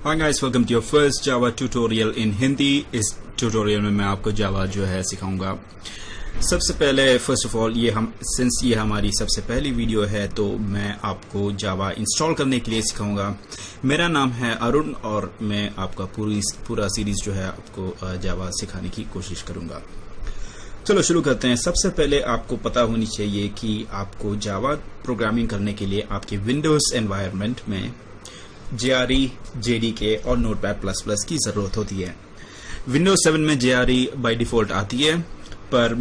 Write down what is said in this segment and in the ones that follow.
Hi guys, welcome to your first Java tutorial in Hindi. इस tutorial में मैं आपको जावा जो है सिखाऊंगा। सबसे पहले फर्स्ट ऑफ ऑल ये हमारी सबसे पहली वीडियो है तो मैं आपको जावा इंस्टॉल करने के लिए सिखाऊंगा। मेरा नाम है अरुण और मैं आपका पूरा सीरीज जो है आपको जावा सिखाने की कोशिश करूंगा। चलो शुरू करते हैं। सबसे पहले आपको पता होनी चाहिए कि आपको जावा प्रोग्रामिंग करने के लिए आपके विंडोज एनवायरनमेंट में JRE, JDK और Notepad++ की जरूरत होती है। विंडोज 7 में JRE बाय डिफॉल्ट आती है, पर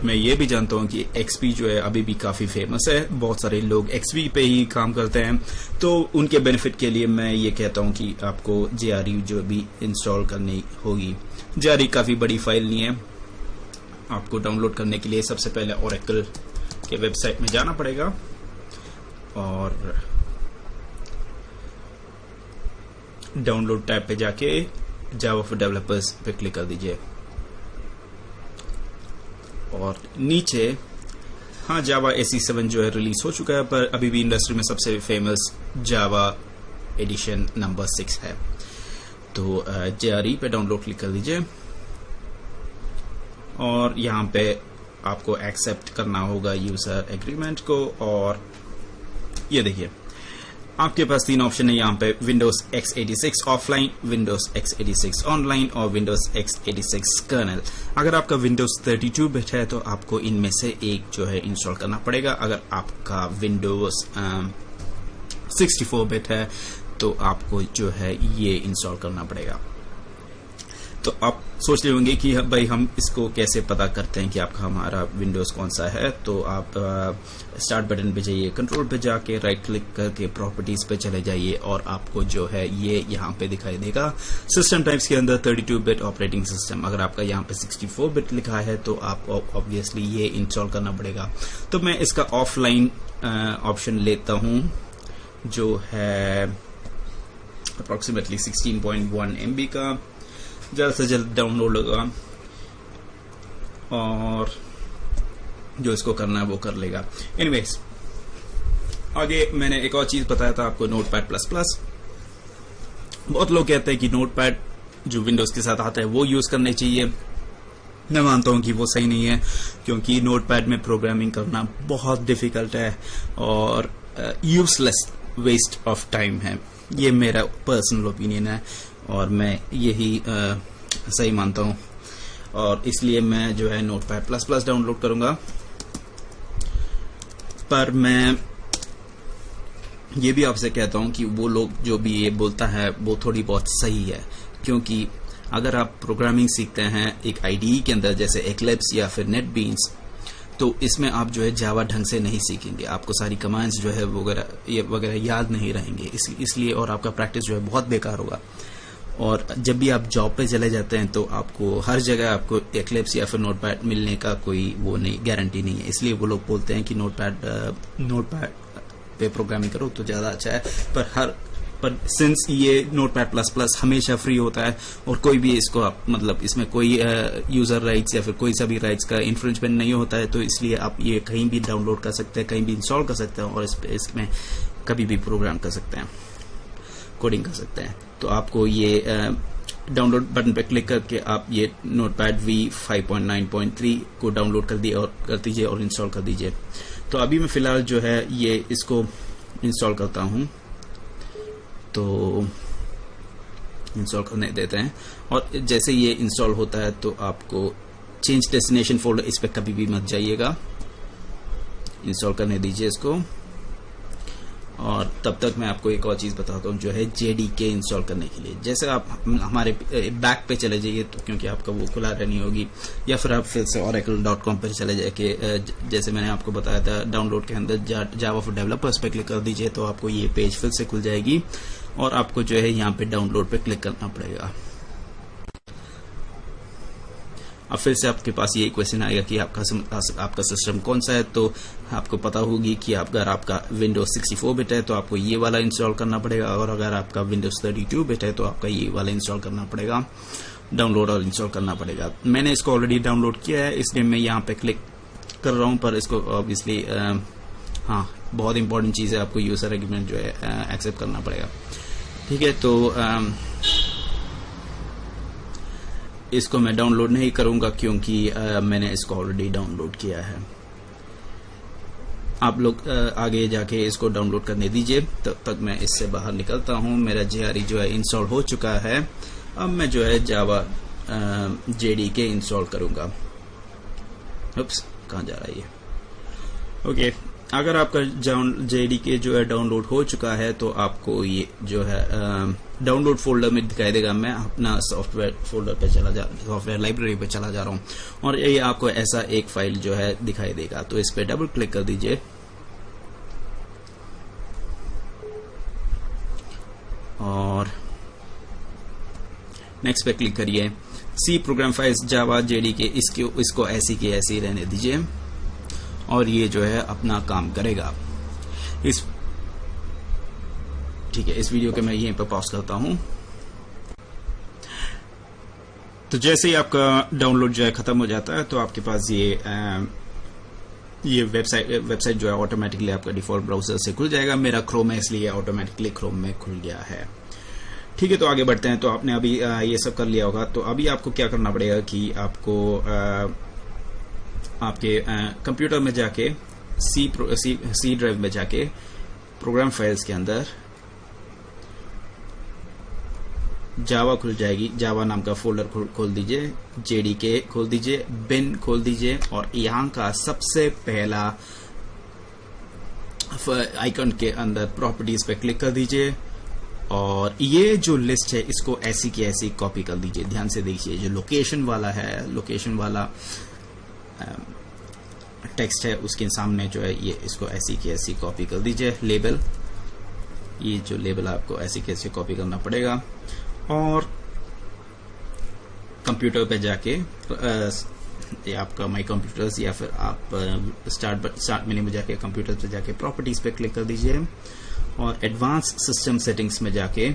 मैं ये भी जानता हूँ कि XP जो है अभी भी काफी फेमस है। बहुत सारे लोग XP पे ही काम करते हैं, तो उनके बेनिफिट के लिए मैं ये कहता हूँ कि आपको JRE जो भी इंस्टॉल करनी होगी। JRE काफी बड़ी फाइल नहीं है। आपको डाउनलोड करने के लिए सबसे पहले ओरेकल के वेबसाइट में जाना पड़ेगा और डाउनलोड टैब पे जाके जावा फॉर डेवलपर्स पे क्लिक कर दीजिए और नीचे जावा SE7 जो है रिलीज हो चुका है, पर अभी भी इंडस्ट्री में सबसे फेमस जावा एडिशन नंबर 6 है। तो JRE पे डाउनलोड क्लिक कर दीजिए और यहाँ पे आपको एक्सेप्ट करना होगा यूजर एग्रीमेंट को। और ये देखिए आपके पास 3 ऑप्शन है यहाँ पे, Windows x86 offline, Windows x86 online और विंडोज x86 कर्नल। अगर आपका विंडोज 32 बिट है तो आपको इनमें से एक जो है इंस्टॉल करना पड़ेगा। अगर आपका विंडोज 64 बिट है तो आपको जो है ये इंस्टॉल करना पड़ेगा। तो आप सोच रहे होंगे कि भाई हम इसको कैसे पता करते हैं कि आपका हमारा विंडोज कौन सा है। तो आप स्टार्ट बटन पे जाइए, कंट्रोल पे जाके राइट क्लिक करके प्रॉपर्टीज पे चले जाइए और आपको जो है ये यहाँ पे दिखाई देगा सिस्टम टाइप्स के अंदर 32 बिट ऑपरेटिंग सिस्टम। अगर आपका यहाँ पे 64 बिट लिखा है तो आप ऑब्वियसली ये इंस्टॉल करना पड़ेगा। तो मैं इसका ऑफलाइन ऑप्शन लेता हूँ जो है अप्रोक्सीमेटली 16.1 MB का। जल्द से जल्द डाउनलोड होगा और जो इसको करना है वो कर लेगा। एनीवेज, आगे मैंने एक और चीज बताया था आपको, Notepad++। बहुत लोग कहते हैं कि नोटपैड जो विंडोज के साथ आता है वो यूज करने चाहिए। मैं मानता हूं कि वो सही नहीं है, क्योंकि नोटपैड में प्रोग्रामिंग करना बहुत डिफिकल्ट है और यूजलेस वेस्ट ऑफ टाइम है। ये मेरा पर्सनल ओपिनियन है और मैं यही सही मानता हूं और इसलिए मैं जो है Notepad++ डाउनलोड करूंगा। पर मैं ये भी आपसे कहता हूं कि वो लोग जो भी ये बोलता है वो थोड़ी बहुत सही है, क्योंकि अगर आप प्रोग्रामिंग सीखते हैं एक IDE के अंदर जैसे Eclipse या फिर NetBeans, तो इसमें आप जो है जावा ढंग से नहीं सीखेंगे। आपको सारी कमांड्स जो है वगैरह याद नहीं रहेंगे, इसलिए और आपका प्रैक्टिस जो है बहुत बेकार होगा। और जब भी आप जॉब पे चले जाते हैं तो आपको हर जगह आपको Eclipse या फिर नोटपैड मिलने का कोई वो नहीं, गारंटी नहीं है। इसलिए वो लोग बोलते हैं कि नोटपैड पे प्रोग्रामिंग करो तो ज्यादा अच्छा है। पर सिंस ये Notepad++ हमेशा फ्री होता है और कोई भी इसको मतलब इसमें कोई यूजर राइट्स या फिर कोई सा भी राइट्स का इन्फ्रिंजमेंट नहीं होता है, तो इसलिए आप ये कहीं भी डाउनलोड कर सकते हैं, कहीं भी इंस्टॉल कर सकते हैं और इसमें कभी भी प्रोग्राम कर सकते हैं, कोडिंग कर सकते हैं। तो आपको ये डाउनलोड बटन पे क्लिक करके आप ये नोटपैड V 5.9.3 को डाउनलोड कर दीजिए और इंस्टॉल कर दीजिए। तो अभी मैं फिलहाल जो है ये इसको इंस्टॉल करता हूं, तो इंस्टॉल करने देते हैं। और जैसे ये इंस्टॉल होता है तो आपको चेंज डेस्टिनेशन फोल्डर, इस पे कभी भी मत जाइएगा, इंस्टॉल करने दीजिए इसको। और तब तक मैं आपको एक और चीज बताता हूँ जो है JDK इंस्टॉल करने के लिए। जैसे आप हमारे बैक पे चले जाइए, तो क्योंकि आपका वो खुला रहनी होगी, या फिर आप फिर से oracle.com पर चले जाके जैसे मैंने आपको बताया था डाउनलोड के अंदर जावा फॉर डेवलपर्स पे क्लिक कर दीजिए, तो आपको ये पेज फिर से खुल जाएगी और आपको जो है यहाँ पे डाउनलोड पे क्लिक करना पड़ेगा। अब फिर से आपके पास ये क्वेश्चन आएगा कि आपका सिस्टम कौन सा है। तो आपको पता होगी कि अगर आपका विंडोज 64 बिट है तो आपको ये वाला इंस्टॉल करना पड़ेगा, और अगर आपका विंडोज 32 बिट है तो आपका ये वाला इंस्टॉल करना पड़ेगा, डाउनलोड और इंस्टॉल करना पड़ेगा। मैंने इसको ऑलरेडी डाउनलोड किया है, इसलिए मैं यहाँ पे क्लिक कर रहा हूँ, पर इसको ऑब्वियसली बहुत इंपॉर्टेंट चीज़ है, आपको यूजर एग्रीमेंट जो है एक्सेप्ट करना पड़ेगा। ठीक है, तो इसको मैं डाउनलोड नहीं करूंगा क्योंकि मैंने इसको ऑलरेडी डाउनलोड किया है। आप लोग आगे जाके इसको डाउनलोड करने दीजिए, तब तक मैं इससे बाहर निकलता हूं। मेरा JRE जो है इंस्टॉल हो चुका है। अब मैं जो है जावा JDK इंस्टॉल करूंगा। उप्स, कहाँ जा रहा है ये? ओके, अगर आपका JDK जो है डाउनलोड हो चुका है तो आपको ये जो है डाउनलोड फोल्डर में दिखाई देगा। मैं अपना सॉफ्टवेयर फोल्डर पे सॉफ्टवेयर लाइब्रेरी पे चला जा रहा हूँ और ये आपको ऐसा एक फाइल जो है दिखाई देगा। तो इस पे डबल क्लिक कर दीजिए और नेक्स्ट पे क्लिक करिए। सी प्रोग्राम फाइल्स जावा JDK इसको ऐसी की ऐसी रहने दीजिए और ये जो है अपना काम करेगा। ठीक है, इस वीडियो के मैं यहीं पर पॉज करता हूं। तो जैसे ही आपका डाउनलोड जो है खत्म हो जाता है तो आपके पास ये वेबसाइट जो है ऑटोमेटिकली आपका डिफॉल्ट ब्राउजर से खुल जाएगा। मेरा क्रोम है इसलिए ऑटोमेटिकली क्रोम में खुल गया है। ठीक है, तो आगे बढ़ते हैं। तो आपने अभी ये सब कर लिया होगा। तो अभी आपको क्या करना पड़ेगा कि आपको आपके कंप्यूटर में जाके सी ड्राइव में जाके प्रोग्राम फाइल्स के अंदर जावा खुल जाएगी। जावा नाम का फोल्डर खोल दीजिए, JDK खोल दीजिए, बिन खोल दीजिए और यहाँ का सबसे पहला आइकन के अंदर प्रॉपर्टीज पे क्लिक कर दीजिए और ये जो लिस्ट है इसको ऐसी की ऐसी कॉपी कर दीजिए। ध्यान से देखिए, जो लोकेशन वाला टेक्स्ट है उसके सामने जो है ये इसको ऐसी की ऐसी कॉपी कर दीजिए। लेबल, ये जो लेबल आपको ऐसी की ऐसी कॉपी करना पड़ेगा और कंप्यूटर पे जाके ये आपका माई कंप्यूटर्स या फिर आप स्टार्ट मेन्यू में जाके कंप्यूटर पे जाके प्रॉपर्टीज पे क्लिक कर दीजिए और एडवांस सिस्टम सेटिंग्स में जाके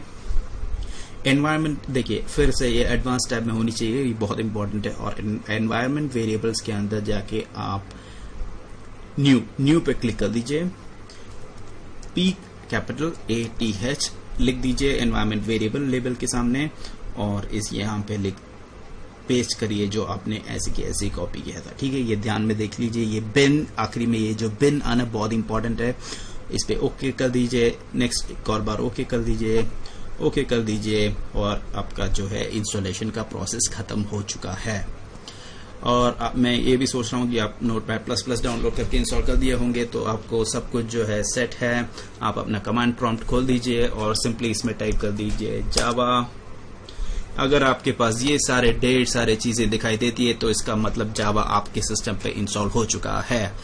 एनवायरनमेंट, देखिए फिर से ये एडवांस टैब में होनी चाहिए, ये बहुत इंपॉर्टेंट है। और एनवायरनमेंट वेरिएबल्स के अंदर जाके आप न्यू पे क्लिक कर दीजिए, PATH लिख दीजिए एनवायरनमेंट वेरिएबल लेबल के सामने और इस यहाँ पे पेस्ट करिए जो आपने ऐसी की ऐसी कॉपी किया था। ठीक है, ये ध्यान में देख लीजिए। ये बिन, आखिरी में ये जो बिन आना बहुत इंपॉर्टेंट है, इस पे ओके कर दीजिए। नेक्स्ट एक और बार ओके कर दीजिए और आपका जो है इंस्टॉलेशन का प्रोसेस खत्म हो चुका है। और मैं ये भी सोच रहा हूँ कि आप नोटपैड++ डाउनलोड करके इंस्टॉल कर दिए होंगे तो आपको सब कुछ जो है सेट है। आप अपना कमांड प्रॉम्प्ट खोल दीजिए और सिंपली इसमें टाइप कर दीजिए जावा। अगर आपके पास ये ढेर सारे चीजें दिखाई देती है तो इसका मतलब जावा आपके सिस्टम पे इंस्टॉल हो चुका है।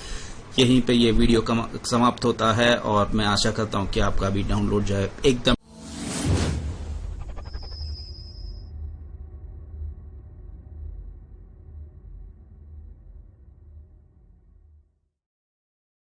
यहीं पे ये वीडियो समाप्त होता है और मैं आशा करता हूँ कि आपका भी डाउनलोड जो है एकदम